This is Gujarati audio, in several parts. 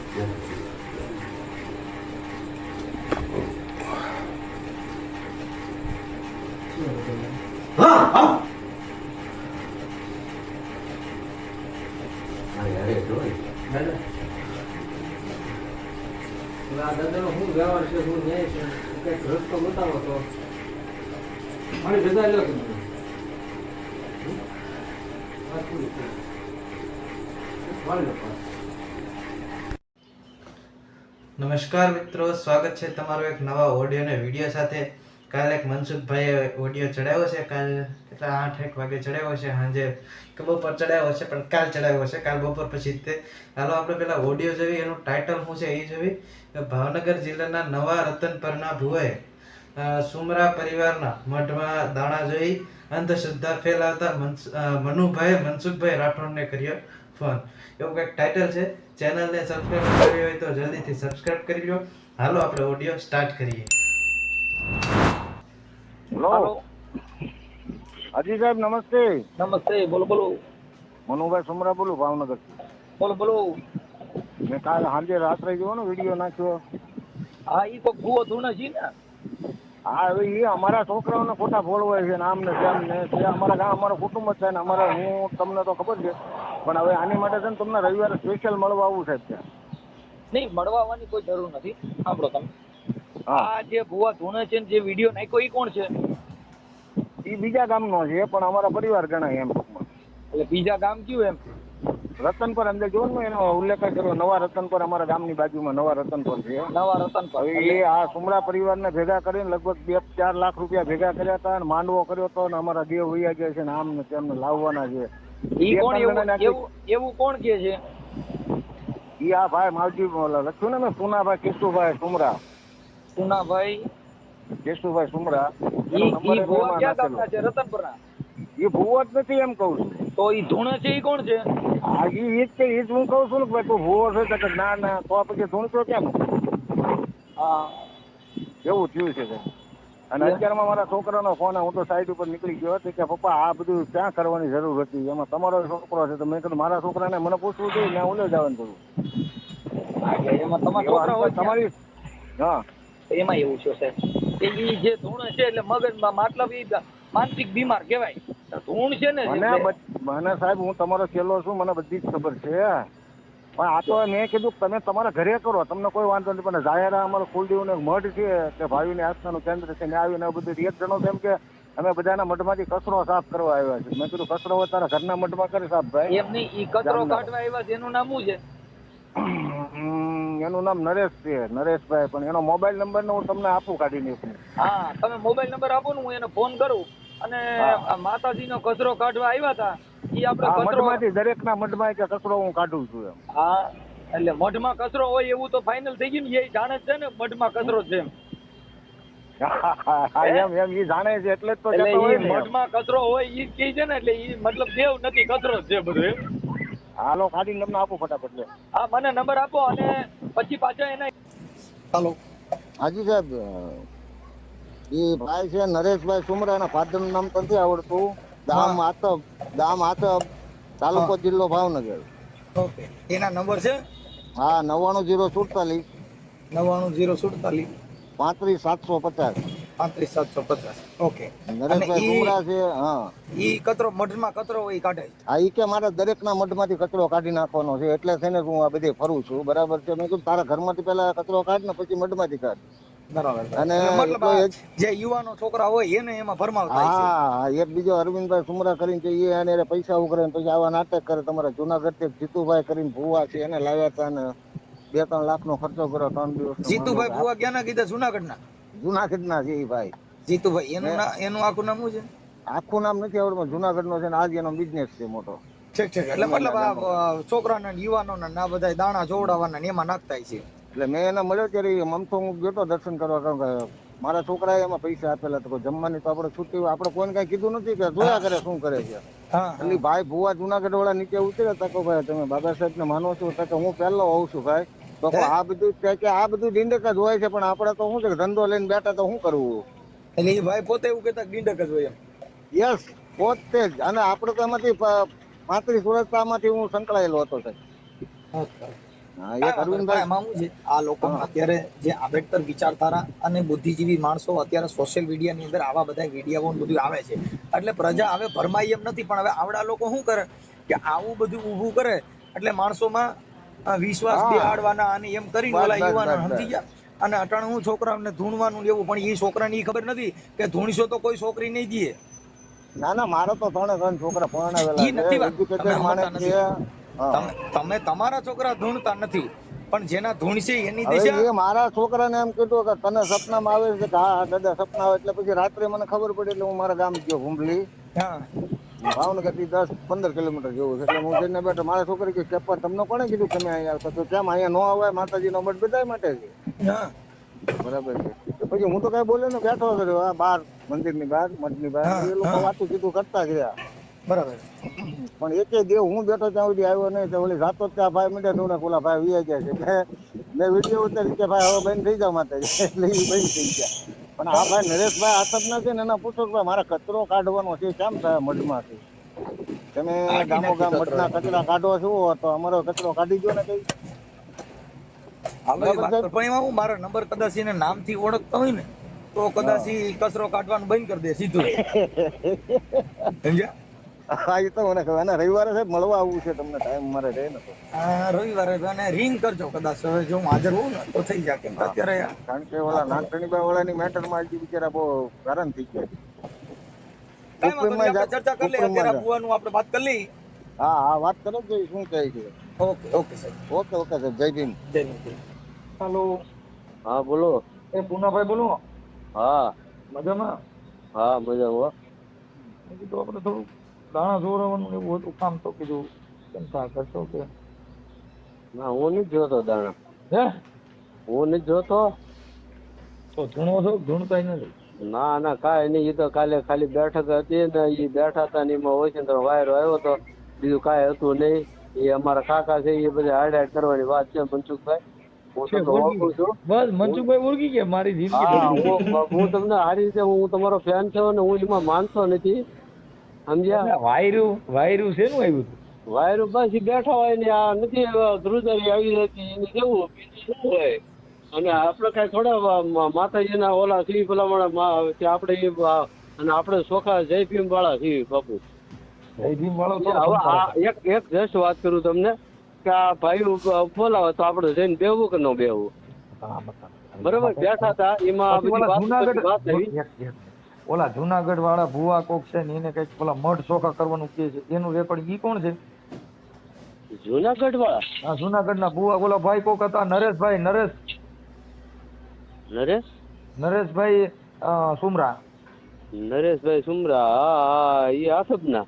દાદાનો શું વ્યવહાર છે, શું ન્યાય છે, કઈક રસ્તો બતાવો તો મારી જગા લો તમે. નમસ્કાર મિત્રો, સ્વાગત છે તમારો એક નવા ઓડિયો અને વિડીયો સાથે. કાલે એક મનસુખભાઈએ ઓડિયો ચડાવ્યો છે, કાલ કેટલા 8-1 વાગે ચડાવ્યો છે, સાંજે કે બપોર ચડાવ્યો છે, પણ કાલ ચડાવ્યો છે, કાલ બપોર પછી તે. હાલો આપણે પેલા ઓડિયો જોઈ, એનું ટાઇટલ શું છે એ જોઈ. ભાવનગર જિલ્લાના નવા રતનપરના ભુવાએ સુમરા પરિવારના મઢમાં દાણા જોઈ અંધશ્રદ્ધા ફેલાવતા મનસુખભાઈ રાઠોડને કર્યો ફોન. એવું કંઈક ટાઇટલ છે. ચેનલને સબસ્ક્રાઇબ કરી હોય તો જલ્દીથી સબસ્ક્રાઇબ કરી લો. હાલો આપણે ઓડિયો સ્ટાર્ટ કરીએ. હેલો હાજી સાહેબ, નમસ્તે. નમસ્તે, બોલો બોલો. મનુભાઈ સુમરા બોલું, ભાવનગર. બોલો બોલો. મેં કાલે સાંજે રાત્રે જોયો ને વિડીયો નાખ્યો. હા, ઈ કોક ભૂવો ધૂણે છે ને. હા, હવે એ અમારા છોકરાઓને ખોટા બોલવાય છે ને આમ ને તેમ ને. તે અમારા ગામ અમારો કુટુંબ જ છે ને અમારે, હું તમને તો ખબર છે, પણ હવે આની માટે છે ને તમને રવિવારે સ્પેશિયલ મળવા આવું સાહેબ ત્યાં. નહીં, મળવા આવવાની કોઈ જરૂર નથી. સાંભળો તમે, હા, આ જે ભૂવા ધૂણે છે ને જે વિડીયો નાખ્યો ઈ કોણ છે? એ બીજા ગામનો છે પણ અમારા પરિવાર ગણાય એમ ટૂંકમાં. એટલે બીજા ગામ કયું એમ? રતનપર અંદર જો ને એનો ઉલ્લેખ કર્યો, નવા રતનપર અમારા ગામની બાજુમાં નવા રતનપર છે. નવા રતનપર. હવે એ આ સુમરા પરિવારને ભેગા કરીને લગભગ 2-4 લાખ રૂપિયા ભેગા કર્યા હતા અને માંડવો કર્યો હતો ને અમારા દેવ વૈયા ગયા છે ને આમ ને તેમને લાવવાના છે. ઈ કોણ એવું કોણ કે છે? ઈ આ ભાઈ માવજી લખ્યું ને મેં, સુનાભાઈ કેશુભાઈ સુમરા. સુનાભાઈ કેશુભાઈ સુમરા. ઈ ભૂવા ક્યાં ગામના છે? રતનપરના? એ ભૂવો જ નથી એમ કહું છું. તો ઈ ધૂણે છે ઈ કોણ છે? આ ઈ જ હું કહું છું ને કે ભાઈ તું ભૂવો છે કે ના ના, તો પછી ધૂણતો કેમ? હા, એવું થયું છે સાહેબ. અને અત્યારમાં મારા છોકરાનો ફોન, હું તો સાઈડ ઉપર નીકળી ગયો હતો કે પપ્પા આ બધું ક્યાં કરવાની જરૂર હતી, એમાં તમારો છોકરો છે. તો મેં કીધું મારા છોકરાને મને પૂછવું જોઈએ, મેં ઓલે જવાનું થયું. એમાં તમારા છોકરા હોય તમારી હા, એમાં એવું છે સાહેબ કે ઈ જે ધૂણ છે એટલે મગજમાં મતલબ ઈ માનસિક બીમાર કહેવાય. ધૂણ છે ને મને સાહેબ, હું તમારો ચેલો છું, મને બધી જ ખબર છે. પણ આ તો મેં કીધું તમે તમારા ઘરે કરો, તમને કોઈ વાંધો નહીં. પણ જાહેરા અમારો કુલદેવનો મઢ છે કે ભાવિની આસ્થાનું કેન્દ્ર છે, મેં આવીને આ બધું એક જણો એમ કે અમે બધાના મઢમાંથી કચરો સાફ કરવા આવ્યા છે. મેં કીધું કચરો હોય તારા ઘરના મઢમાં કરે સાફ ભાઈ. એમ નહીં, ઈ કચરો કાઢવા આવ્યા છે, એનું નામ શું છે? એનું નામ નરેશ છે, નરેશભાઈ. પણ એનો મોબાઈલ નંબર ને હું તમને આપું કાઢીને. હા, તમે મોબાઈલ નંબર આપો ને, હું એને ફોન કરું. અને માતાજીનો કચરો કાઢવા આવ્યા હતા ઈ આપણે મઢમાંથી, દરેકના મઢમાં કે કચરો હું કાઢું છું એમ. હા, એટલે મઢમાં કચરો હોય એવું તો ફાઇનલ થઈ ગયું ને? એ જાણે છે ને મઢમાં કચરો છે એમ? એમ ઈ જાણે છે એટલે જ તો મઢમાં કચરો હોય ઈ જ કહે છે ને, એટલે ઈ મતલબ દેવ નથી, કચરો જ છે બધું એમ. હાલો, કાઢીને તમને આપો ફટાફટ. લે, હા, મને નંબર આપો અને પછી પાછા એના. હાલો હાજી સાહેબ, એ ભાઈ છે નરેશભાઈ સુમરા, એના ફાધરનું નામ તો નથી આવડતું. દામ આતબ, તાલુકો જિલ્લો ભાવનગર. ઓકે, એના નંબર છે? હા, 99-047 99-047 35-750. 35-750. ઓકે, નરેશભાઈ સુમરા છે. હા, ઈ કચરો મઢમાં કચરો હોય કાઢે? હા, ઈ કે મારે દરેકના મઢમાંથી કચરો કાઢી નાખવાનો છે, એટલે થઈને હું આ બધે ફરું છું. બરાબર છે. મેં કીધું તારા ઘરમાંથી પેલા કચરો કાઢ ને પછી મઢમાંથી કાઢ. બરાબર. અને મતલબ જે યુવાનો છોકરા હોય એને એમાં ભરમાવ થાય છે. હા, એક બીજો અરવિંદભાઈ સુમરા કરીને છે, એ એને પૈસા ઉઘરે ને પછી આવા નાટક કરે. તમારા જુનાગઢ થી જીતુભાઈ કરીને ભુવા છે, એને લાવ્યા હતા ને 2-3 લાખનો ખર્ચો કર્યો 3 દિવસ. જીતુભાઈ ભુવા ક્યાંના કીધા? જુનાગઢના? જુનાગઢના છે એ ભાઈ. જીતુભાઈ, એનું આખું નામ શું છે? આખું નામ નથી આવડતું, જુનાગઢનો છે ને આજ એનો બિઝનેસ છે મોટો. ઠીક ઠીક. એટલે મતલબ આ છોકરાના યુવાનોના ના બધા દાણા જોવડાવવાના એમાં નાખતા છે. એટલે મેં એને મળ્યો ત્યારે મમતો હું ગયો દર્શન કરવા, કારણ કે મારા છોકરાએ એમાં પૈસા આપેલા હતા. જમવાની તો આપણે છૂટી, આપણે કોઈને કઈ કીધું નથી કે જોયા કરે શું કરે છે. એટલે ભાઈ ભુવા જુનાગઢ વાળા નીચે ઉતર્યા હતા કે ભાઈ તમે બાબા સાહેબ ને માનો છો? કે હું પહેલો હોઉં છું ભાઈ. તો આ બધું આ બધું ડીંડક જ હોય છે, પણ આપણે તો શું છે ધંધો લઈને બેઠા તો શું કરવું. એટલે એ ભાઈ પોતે એવું કહેતા ડીંડક જ હોય એમ? યસ, પોતે જ. અને આપણે તો એમાંથી 35 વર્ષ આમાંથી હું સંકળાયેલો હતો સાહેબ. હા એક અરવિંદભાઈ એમાં શું છે આ લોકો અત્યારે જે આંબેડકર વિચારધારા અને બુદ્ધિજીવી માણસો અત્યારે સોશિયલ મીડિયા ની અંદર આવા બધા વિડીયો બધું આવે છે એટલે પ્રજા હવે ભરમાઈ એમ નથી, પણ હવે આવડા લોકો શું કરે કે આવું બધું ઊભું કરે એટલે માણસોમાં વિશ્વાસ હા બેહાડવાના અને એમ કરીને બસ ઓલા બસ યુવાનો બસ સમજી બસ ગયા. અને અટાણું છોકરાઓને ધૂણવાનું ને એવું, પણ એ છોકરાને ઈ ખબર નથી કે ધૂણશો તો કોઈ છોકરી નહીં દે. ના ના મારો તો 3 છોકરા પરણાવેલા ઈ છે, નથી વાત, તમે એજ્યુકેટેડ માણસ સમજતા છે. નથી. હા તમે તમારા છોકરા ધૂણતા નથી, પણ જેના ધૂણશે એની હવે દિશા. એ મારા છોકરાને એમ કીધું કે તને સપનામાં આવે છે કે હા દાદા સપના આવે, એટલે પછી રાત્રે મને ખબર પડી એટલે હું મારા ગામ ગયો ભૂંબલી હા ભાવનગર થી 10-15 કિલોમીટર જેવું છે, એટલે હું જઈને બેઠો. મારા છોકરી કે પેપર તમને કોણે કીધું તમે અહીંયા આવતા, તો કેમ અહીંયા નો આવે, માતાજી નો મઠ બધા માટે છે. હા બરાબર છે. તો પછી હું તો કઈ બોલ્યો ને, બેઠો કર્યો આ બહાર મંદિર ની બહાર, મઠ ની બહાર, હા એ લોકો હા વાતું કીધું કરતા ગયા. બરાબર. પણ એકે દેવ હું બેઠો ત્યાં સુધી આવ્યો નહીં, તો ઓલી રાતો જ ત્યાં ભાઈ મીઠા ઢોળા ઓલા ભાઈ વી ગયા છે. એટલે મેં વિડીયો ઉતારી કે ભાઈ હવે બંધ થઈ જાવ માતાજી, એટલે એ બંધ થઈ ગયા. પણ આ ભાઈ નરેશભાઈ આસપ ના છે ને, એના પૂછો કે ભાઈ મારે કચરો કાઢવાનો છે, કેમ થાય મઢમાંથી, તમે કાઢી ગામો નાખી ગામ કચરો મઠના એમાંથી. કચરા કાઢો છો, તો અમારો કચરો કાઢી દો ને કઈ. હાલો એ બરાબર વાત સાહેબ. પર, પણ એમાં હું મારા નંબર કદાચ એને નામથી ઓળખતા હોય ને તો કદાચ હા ઈ કચરો કાઢવાનું બંધ કરી દે સીધું. સમજ્યા? હા એ તો મને ખબર. અને રવિવારે સાહેબ મળવા આવવું છે તમને, ટાઈમ મારે રહે ને તો. રવિવારે અને રિંગ કરજો કદાચ, હવે જો હું હાજર હોઉં ને તો થઈ જાય, કેમ કે હા અત્યારે કારણ કે ઓલા નાગણીબા વાળાની મેટરમાં હજી બિચારા બહુ હેરાન થઈ ગયા છે. કઈ વાંધો નહીં, સુપ્રીમમાં આપણે ચર્ચા કરી લઈએ. અત્યારે સુપ્રીમમાં આ ભુવાનું આપણે વાત કરી લઈએ. હા હા વાત કરો કે શું કહે છે. ઓકે ઓકે સાહેબ. ઓકે ઓકે સાહેબ, જય ભીમ. જય હિન્દ. હાલો, હા બોલો. એ પૂનાભાઈ બોલો. હા મજામાં? હા મજામાં. મેં કીધું આપણે થોડું દાણા જોરાવાનું એવું હતું કામ, તો કીધું કેમ થાય કરશો કે. ના હું નથી જોતો દાણા, હે હું નથી જોતો. તો ધૂણો છો ધૂણતા નથી? ના ના કાંઈ નહીં, એ તો કાલે ખાલી બેઠક હતી ને, એ બેઠા હતા ને એમાં હોય છે તો વાયરો આવ્યો હતો, બીજું કાંઈ હતું નહીં. એ અમારા કાકા છે, એ બધા હાડ કરવાની વાત છે મનસુખભાઈ. હું છે તમને ઓળખી ઓળખું છું. બસ મનસુખભાઈ ઓળખી ગયા, મારી જિંદગી હા બદલી ગઈ. હું તમને સારી રીતે, હું તમારો ફેન છું ને હું એમાં માનતો નથી, સમજ્યા? વાયરું શેનું આવ્યું હતું? વાયરો બસ એ બેઠા હોય ને, આ નથી ધ્રુજારી આવી હતી એને જવું, બીજું શું હોય. અને આપણે કઈ થોડા માતાજીના ઓલા છીએ ભલામણ આપણે અને આપણે ચોખા જય ભીમ વાળા છીએ બાપુ. જય ભીમ વાળો તો હવે આ એક જસ્ટ વાત કરું તમને કે આ ભાઈ બોલાવે તો આપણે જઈને બેહવું કે ન બેહવું? બરોબર, બેઠા હતા એમાં પછી બધી ઓલા વાત આવી. ઓલા જુનાગઢ વાળા ભુવા કોક છે ને, એને કઈક ઓલા મઢ ચોખા કરવાનું કહે છે, એનું રેકોર્ડિંગ ઈ કોણ છે? જુનાગઢ વાળા? હા જુનાગઢ ના ભુવા, ઓલા ભાઈ કોક હતા નરેશભાઈ, નરેશભાઈ સુમરા. નરેશભાઈ સુમરા? હા હા, એ આસબના.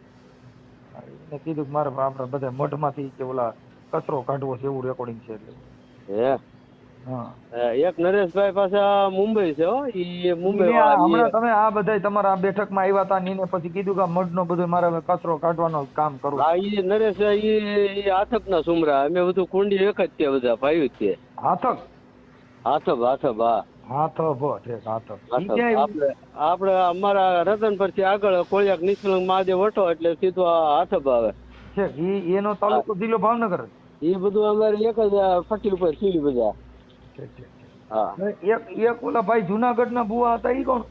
એને કીધું કે મારે આપણે બધા મઢમાંથી કે ઓલા કચરો કાઢવો છે, એવું રેકોર્ડિંગ છે. એટલે હે હા એક નરેશભાઈ પાસે મુંબઈ છે હો, ઈ મુંબઈ વાળા. હમણાં તમે આ બધા તમારા આ બેઠકમાં આવ્યા હતા ને, એને પછી કીધું કે મઢ નો બધો મારે હવે કચરો કાઢવાનો કામ કરવું. હા ઈ નરેશભાઈ ઈ આથપના સુમરા, અમે બધું કુંડી એક જ છે, બધા ભાઈ જ છે. હાથક આથબ આથબ હા હાથબ ઠીક હાથબ. આપણે અમારા રતન પરથી આગળ કોળિયાક નિષ્કલંક મહાદેવ વટો એટલે સીધો આથબ આવે છે. એનો તાલુકો જિલ્લો ભાવનગર. એ બધું અમારે એક જ ફટી ઉપર સીડી બધા. હા એક ઓલા ભાઈ જુનાગઢ ના ભુવા હતા, ઈ કોણ?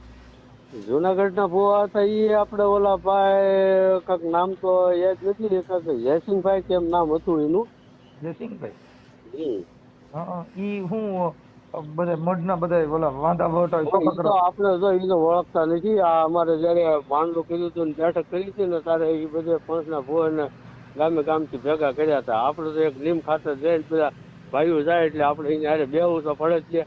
જુનાગઢ ના ભુવા હતા ઈ આપણે ઓલા ભાઈ કાંક નામ તો યાદ નથી, કાંક જયસિંહભાઈ કેમ નામ હતું એનું. જયસિંહભાઈ? હા ઈ હું બધા મઢના બધા ઓલા વાંધા વટા આપણે જો એ તો ઓળખતા નથી. આ અમારે જયારે ભાંડલું કર્યું હતું ને બેઠક કરી હતી ને, ત્યારે એ બધે પંચના ભુવાને ગામે ગામથી ભેગા કર્યા હતા. આપણે તો એક નીમ ખાતર જઈને બધા ભાઈઓ જાય એટલે આપણે અહીંયા બેવું તો પડે જ છે.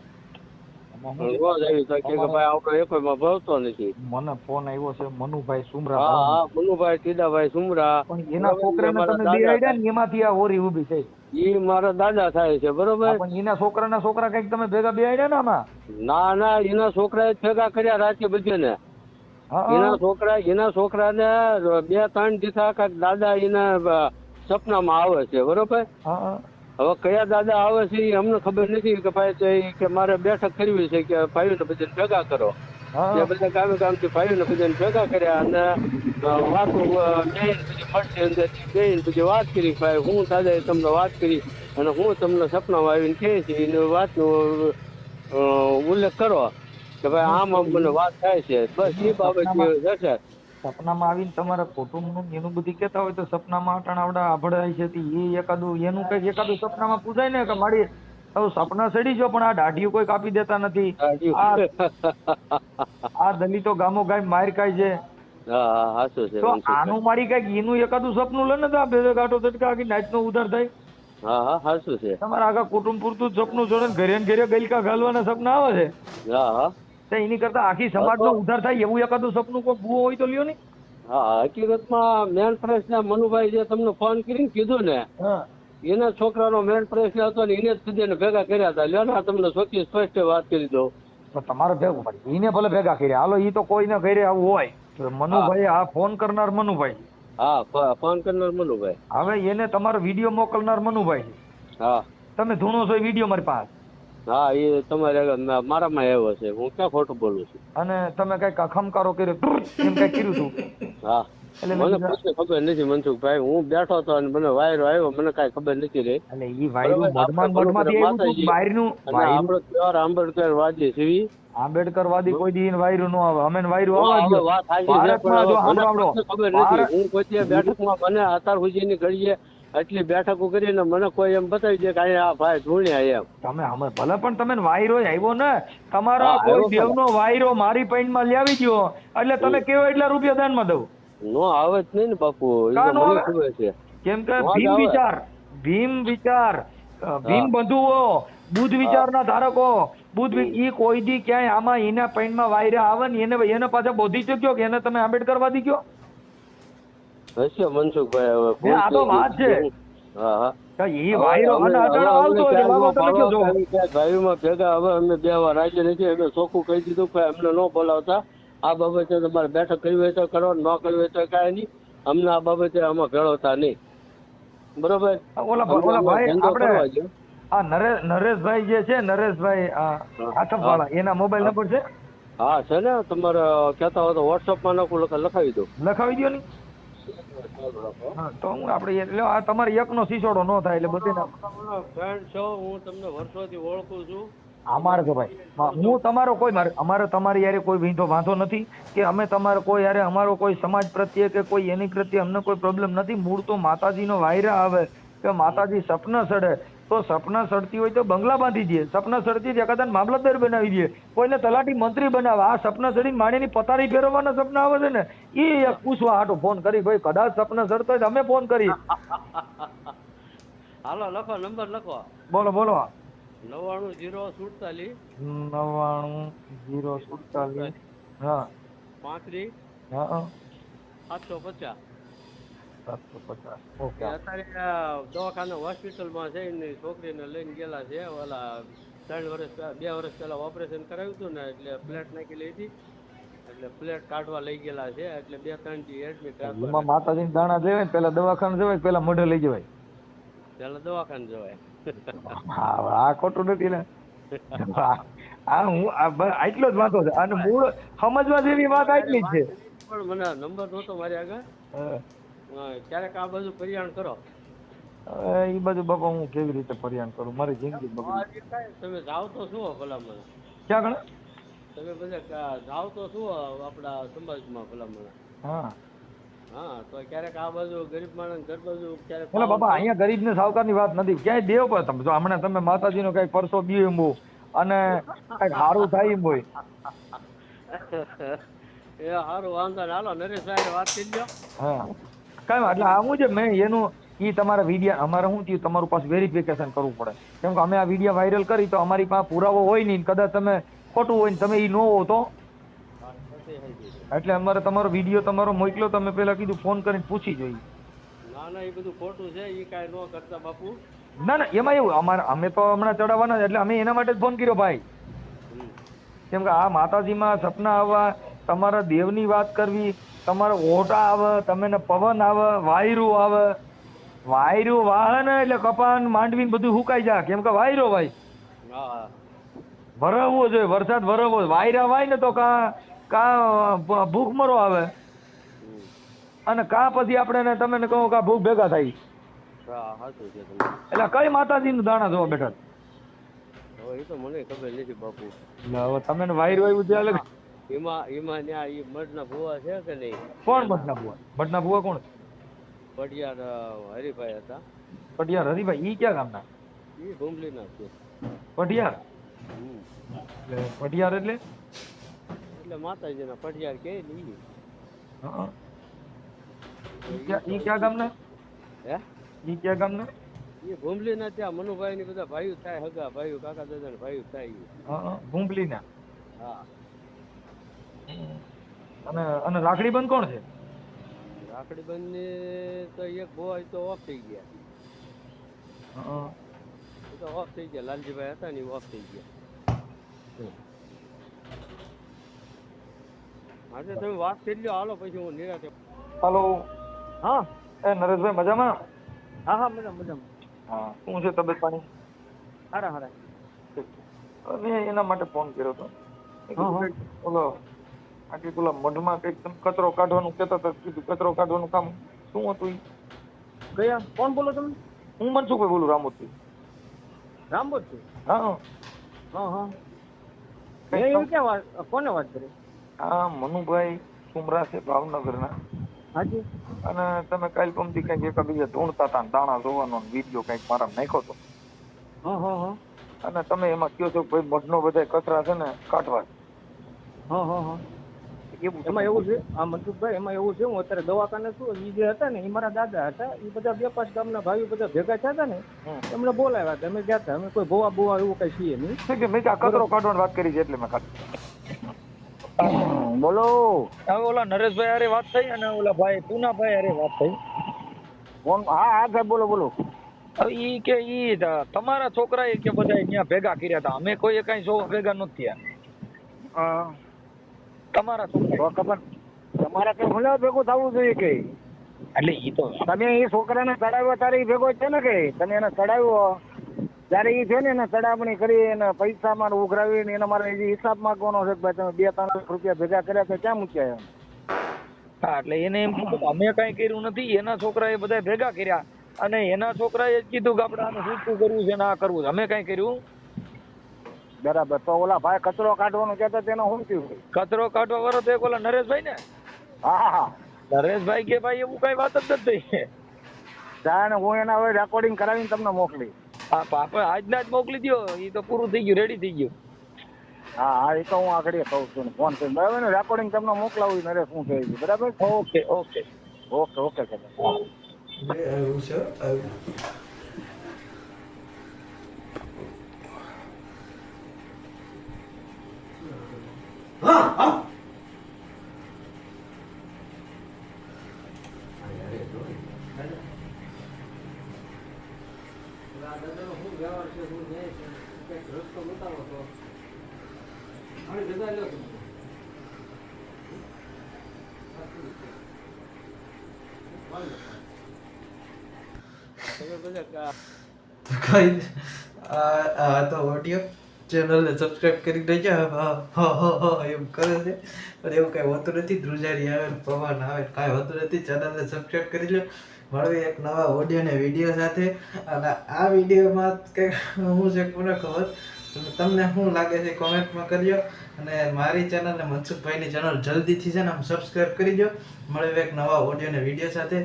રોજ આવી તો કે ભાઈ આપણે એકોઈમાં ભવતો નથી. મને ફોન આવ્યો છે મનુભાઈ સુમરા. હા હા મનુભાઈ ટીડાભાઈ સુમરા. પણ એના છોકરાને તમે બેહાડ્યા ને, એમાંથી આ હોરી ઊભી થઈ. ઈ મારા દાદા થાય છે, બરોબર. પણ એના છોકરા કઈક તમે ભેગા બેહાડ્યા ને આમાં? ના ના, એના છોકરાએ ભેગા કર્યા રાતે બધેને. એના છોકરાને 2-3 દિવસ કાંઈક દાદા એના સપનામાં આવે છે, બરોબર. હવે કયા દાદા આવે છે એ અમને ખબર નથી કે ભાઈ કે મારે બેઠક કરવી છે કે ભાઈઓને બધાને ભેગા કરો. એ બધા ગામે ગામથી ભાઈઓને બધાને ભેગા કર્યા અને વાતો બધી વાત કરી. ભાઈ હું દાદાએ તમને વાત કરી અને હું તમને સપનામાં આવીને કહે છે એની વાતનો ઉલ્લેખ કરો કે ભાઈ આમ આમ મને વાત થાય છે, બસ એ બાબત જશે. સપનામાં આવીને તમારા કુટુંબનું એનું બધું કહેતા હોય તો સપનામાં અટાણાવડા આભળાય છે એ એકાદું એનું કંઈક એકાદું સપનામાં પૂછાય ને કે મારી હવે સપના સડી જો પણ આ દાઢીઓ કોઈ કાપી દેતા નથી, આ દલિતો ગામો ગામ માર ખાય છે, હા હાચું છે તો મનસુખભાઈ. આનું મારી કઈક એનું એકાદું સપનું લે ને તો આ બે ગાંઠો તડકા આખી નાચનો ઉધાર થાય. હા હાચું છે. તમારા આખા કુટુંબ પૂરતું જ સપનું જોડે ને ઘરે ને ઘરે ગલકા ઘાલવાના સપના આવે છે, હા તો એની કરતા આખી સમાજનો ઉધાર થાય એવું એકાદું સપનું કોઈ ભૂવો હોય તો લ્યો ને. હા હકીકતમાં મેન પ્રશ્ન મનુભાઈ જે તમને ફોન કરીને કીધું ને હા એના છોકરાનો મેન પ્રશ્ન હતો ને એને જ કીધું ભેગા કર્યા હતા. લ્યો ને તમને ચોખ્ખી સ્પષ્ટ વાત કરી દઉં. તો તમારે ભેગું પડે એને ભલે ભેગા કર્યા હાલો ઈ તો કોઈને ઘરે આવું હોય તો મનુભાઈ આ ફોન કરનાર મનુભાઈ છે. હા ફોન કરનાર મનુભાઈ. હવે એને તમારો વિડીયો મોકલનાર મનુભાઈ છે. હા તમે ધૂણો છો એ વિડીયો મારી પાસે હા એ તમારે મારામાં આવ્યો છે, હું ક્યાં ખોટું બોલું છું. અને તમે કઈક ખમકારો કર્યો એમ કઈ કર્યું હતું. હા એટલે મને કશું ખબર નથી મનસુખભાઈ, હું બેઠો હતો અને મને વાયરો આવ્યો, મને કઈ ખબર નથી રહી. એટલે ઈ વાયરું મઢમાંથી આવ્યું હતું બહારનું આપણો પ્યોર આંબેડકર વાદી છીએ. આંબેડકર વાદી કોઈ દી વાયરું ન આવે, અમે વાયરું આવવા હવે દો. વાત સાચી છે, ભારતમાં જો પણ સાંભળો મને ખબર નથી. હું કોઈ બેઠકમાં મને અત્યાર સુધીની ઘડીએ આટલી બેઠકો કરીને મને કોઈ એમ બતાવી દે કે અહીંયા આ ભાઈ ધૂણ્યા એમ. તમે અમે ભલે પણ તમે વાયરો આવ્યો ને તમારા હા, કોઈ આવ્યો દેવનો વાયરો મારી પૈણમાં લાવી દો એટલે તમે કેવો એટલા રૂપિયા દાનમાં દઉં. નો આવે જ નહીં ને બાપુ, એ કા તો નો મને આવે? ખબર છે. કેમ કે વાંધો ભીમ આવે. વિચાર ભીમ બંધુઓ બુદ્ધ વિચારના ધારકો ઈ કોઈ દી ક્યાંય આમાં એના પૈણમાં વાયરા આવે ને એને પાછા બોધી ચૂક્યો કે એને તમે આંબેડકરવાદી કયો. હશે મનસુખભાઈ, હવે આ તો વાત છે. હા હા તો ઈ વાયરો અને અઢાર આવતો હોય તો બાબા તમે કયો છો. ભાઈઓમાં ભેગા હવે અમે બે વાર રાજ્ય નથી, અમે ચોખ્ખું કહી દીધું કે અમને ન બોલાવતા. આ બાબતે તમારે બેઠક કરવી હોય તો કરો, ન કરવી હોય તો કાંઈ નહીં. અમને આ બાબતે આમાં ભેળવતા નહીં, બરોબર. ઓલા ભાઈ આપણે આ નરેશભાઈ જે છે નરેશભાઈ આથમવાળા એના મોબાઈલ નંબર છે. હા છે ને, તમારે કહેતા હોય તો વોટ્સઅપમાં નાખું, લખાવી દો. લખાવી દો ને. હા તો હું આપણે એટલે આ તમારે એકનો સિસોડો ન થાય એટલે બધી ફ્રેન્ડ છો, હું તમને વર્ષોથી ઓળખું છું. અમારે તો ભાઈ હું તમારો કોઈ અમારે તમારી યારે કોઈ વાંધો નથી કે અમે તમારો કોઈ યારે અમારો કોઈ સમાજ પ્રત્યે કે કોઈ એની પ્રત્યે અમને કોઈ પ્રોબ્લેમ નથી. મૂળ તો માતાજીનો વાયરા આવે કે માતાજી સપના સડે તો સપના સડતી હોય તો બંગલા બાંધી દે, સપના સડતી એકાદા મામલતદાર બનાવી દે, કોઈને તલાટી મંત્રી બનાવે. આ સપના સડીને માણીની પતારી ફેરવવાના સપના આવે છે ને એ પૂછવા હાટો ફોન કરી ભાઈ કદાચ સપના સડતો હોય તો અમે ફોન કરી. હાલો લખો, નંબર લખો. બોલો બોલો. 99 047 હા 35 હા 750. 750 ઓકે. અત્યારે દવાખાના હોસ્પિટલમાં છે, એની છોકરીને લઈને ગયેલા છે. ઓલા 2 વર્ષ પહેલા ઓપરેશન કરાવ્યું હતું ને એટલે પ્લેટ નાખી લીધી, એટલે પ્લેટ કાઢવા લઈ ગયેલા છે. એટલે 2-3 દી એડમિટ રાખવા. એમાં માતાજીના દાણા દેવાય પેલા દવાખાને જવાય પેલા મોઢે લઈ જવાય. પેલા દવાખાને જવાય. હા આ ખોટું નથી ને. હા હું આટલો જ વાંધો છે અને મૂળ સમજવા જેવી વાત આટલી જ છે. પણ મને નંબર નહોતો મારી આગળ. ક્યારેક આ બધું પરિયાણ કરો. એ બધું બાપા હું કેવી રીતે પરિયાણ કરું, મારી જિંદગી બગડી. તમે જાઓ તો શું ભલામણ, ક્યાં ગણે તમે બધા જાઓ તો શું આપણા સમાજમાં ભલામણ. હા હા તો ક્યારેક આ બાજુ ગરીબ માણસ ઘર બાજુ ક્યારેક. એટલે બાપા અહીંયા ગરીબ ને સાવકાર ની વાત નથી, ક્યાંય દેવ પર તમે જો હમણાં તમે માતાજી નો કઈક પરસો બી એમ અને કઈક સારું થાય એમ હોય. એ સારું વાંધો ને, હાલો નરેશભાઈ વાત કરી દો. હા કાંઈ એટલે આવું છે મેં એનું એ તમારા વિડીયો અમારે શું થયું તમારું પાસે વેરિફિકેશન કરવું પડે, કેમ કે અમે આ વિડીયો વાયરલ કરી તો અમારી પાસે પુરાવો હોય નહીં, કદાચ તમે ખોટું હોય ને તમે એ ન હો તો એટલે અમારે તમારો વિડીયો તમારો મોકલ્યો તમે પેલા કીધું ફોન કરીને પૂછી જોઈએ. ના ના એ બધું ખોટું છે, એ કાંઈ ન કરતા બાપુ. ના ના એમાં એવું અમે તો હમણાં ચડાવવાના એટલે અમે એના માટે જ ફોન કર્યો ભાઈ, કેમ કે આ માતાજીમાં સપના આવવા, તમારા દેવની વાત કરવી, તમારા ઓટા આવે, તમને પવન આવે, વાયરું આવે, વાયરું વાહે ને એટલે કપાન માંડવી બધું સુકાઈ જાય, કેમ કે વાયરો ભાઈ વરવવો જોઈએ, વરસાદ વરવવો. વાયરા વાય ને તો કા ભૂખમરો આવે અને કા પછી આપણે તમે કહો કે ભૂખ ભેગા થાય. હા સાચું છે તમે. એટલે કઈ માતાજીનું દાણા જોવા બેઠા છો? હવે એ તો મને ખબર નથી બાપુ. એટલે હવે તમે ને વાયર વાયુ છે અલગ. એમાં ત્યાં એ મઠના ભુવા છે કે નહીં? કોણ ભટના ભુવા? ભટના ભુવા કોણ? પટિયાર હરિભાઈ હતા. પટિયાર હરિભાઈ ઈ ક્યાં ગામના? એ ભૂમલીના છે. પટિયાર હમ. એટલે પટિયાર એટલે એટલે માતાજીના પટિયાર કે નહીં. હા. ઈ ક્યાં ગામના? હે? ઈ ક્યાં ગામના? એ ભૂમલીના ત્યાં મનુભાઈ ની બધા ભાઈઓ થાય, હગા ભાઈઓ, કાકા દાદા ભાઈઓ થાય. હા ભૂંપલીના. હા. અને રાખડી બંધ કોણ છે? રાખડી બંધ તો એક બોય તો ઓફ થઈ ગયા. હા. એ તો ઓફ થઈ ગયા. લાલજીભાઈ હતા ને એ ઓફ થઈ ગયા. આજે તમે વાત કરી લ્યો, હાલો પછી હું નિરાતે. હાલો. હા. એ નરેશભાઈ મજામાં? હા હા મજામાં. હા. શું છે તબિયત પાણી? હારા. મેં એના માટે ફોન કર્યો હતો. ઓલો આટલી પેલા મઢમાં કંઈક તમે કચરો કાઢવાનું કહેતા હતા, કીધું કચરો કાઢવાનું કામ શું હતું ઈ? કયા? કોણ બોલો તમે? હું મનસુખભાઈ બોલું, રામોદથી. રામબોધથી? હા. હા. એવું ક્યાં વાત, કોને વાત કરી? હા મનુભાઈ સુમરા છે ભાવનગરના. હાજી. અને તમે કાલ પમથી કંઈક એકાબીજા ધૂણતા હતા, દાણા જોવાનો વિડીયો કંઈક મારા નાખ્યો હતો. હા. અને તમે એમાં કહો છો કે ભાઈ મઢનો બધા કચરા છે ને કાઢવા. હા. એવું એમાં એવું છે, આ મનસુખભાઈ, એમાં એવું છે, હું અત્યારે દવાખાને છું, એ જે હતા ને એ મારા દાદા હતા, એ બધા 2-5 ગામના ભાઈઓ બધા ભેગા થયા હતા ને, એમને બોલાવ્યા હતા, અમે ગયા હતા. અમે કોઈ ભોવા બોવા એવું કઈ છીએ નહીં. કે મેં આ કચરો કાઢવાની વાત કરી છે એટલે મેં કાઢી. બોલો. હવે ઓલા નરેશભાઈ હારે વાત થઈ અને ઓલા ભાઈ પૂનાભાઈ હારે વાત થઈ. કોણ? હા સાહેબ બોલો. હવે ઈ કે ઈ તમારા છોકરાએ કે બધા ત્યાં ભેગા કર્યા હતા, અમે કોઈ કઈ જોવા ભેગા નથી થયા. તમારા છોકરા તો ખબર તમારે કઈ ભૂલા ભેગું થવું જોઈએ કે એટલે ઈ તો તમે એ છોકરાને ચડાવ્યો ત્યારે એ ભેગો છે ને કે તમે એને ચડાવ્યો ત્યારે એ છે ને એને ચડાવણી કરી એને પૈસા માં ઉઘરાવીને એને મારે હિસાબ માંગવાનો છે કે ભાઈ તમે 2-3 લાખ રૂપિયા ભેગા કર્યા છે ક્યાં મૂક્યા એમ? હા એટલે એને એમ કીધું કે અમે કઈ કર્યું નથી, એના છોકરાએ બધા ભેગા કર્યા અને એના છોકરાએ જ કીધું કે આપણે આને શું કરવું છે ને આ કરવું છે, અમે કઈ કર્યું. બરાબર. તો ઓલા ભાઈ કચરો કાઢવાનું કહેતા તેનો શું થયું? કચરો કાઢવા વાળો તો એક ઓલા નરેશભાઈ ને. હા. નરેશભાઈ કે ભાઈ એવું કઈ વાત જ નથી થઈ. ત્યાં હું એના હવે રેકોર્ડિંગ કરાવીને તમને મોકલી. હા આપણે આજના જ મોકલી દો, એ તો પૂરું થઈ ગયું, રેડી થઈ ગયું. હા એ તો હું આગળ કહું છું ફોન કરીને બરાબર ને, રેકોર્ડિંગ તમને મોકલાવું નરેશ શું કહે છે બરાબર? ઓકે. ઓકે એવું છે. તો ઓડિયો ચેનલને સબસ્ક્રાઇબ કરી દેજો. એમ કરે છે પણ એવું કઈ હોતું નથી. ધ્રુજારી આવે ને પવન આવે કાંઈ હોતું નથી. ચેનલને સબસ્ક્રાઇબ કરી લો. મળવી એક નવા ઓડિયો ને વિડીયો સાથે. અને આ વિડીયોમાં કંઈક હું છે કોને ખબર, તમને શું લાગે છે કોમેન્ટમાં કરજો. અને મારી ચેનલ ને મનસુખભાઈની ચેનલ જલ્દીથી છે ને સબસ્ક્રાઇબ કરી દો. મળવી એક નવા ઓડિયો ને વિડીયો સાથે.